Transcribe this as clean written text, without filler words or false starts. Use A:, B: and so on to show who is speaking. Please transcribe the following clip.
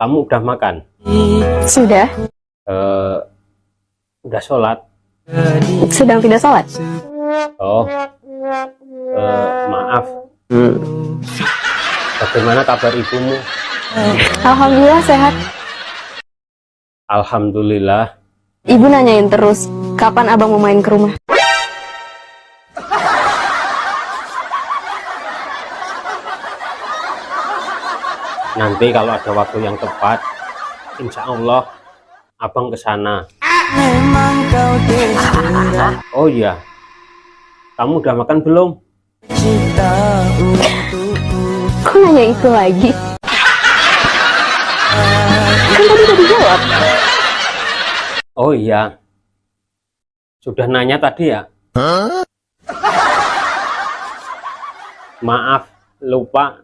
A: Kamu udah makan?
B: Sudah.
A: Udah sholat?
B: Sedang tidak sholat.
A: Oh, maaf. Bagaimana kabar ibumu?
B: Alhamdulillah sehat.
A: Alhamdulillah.
B: Ibu nanyain terus, kapan abang mau main ke rumah?
A: Nanti kalau ada waktu yang tepat, insya Allah abang ke sana. Oh iya, kamu udah makan belum?
B: Kok nanya itu lagi? Kan tadi udah dijawab.
A: Oh iya, sudah nanya tadi ya? Maaf, lupa.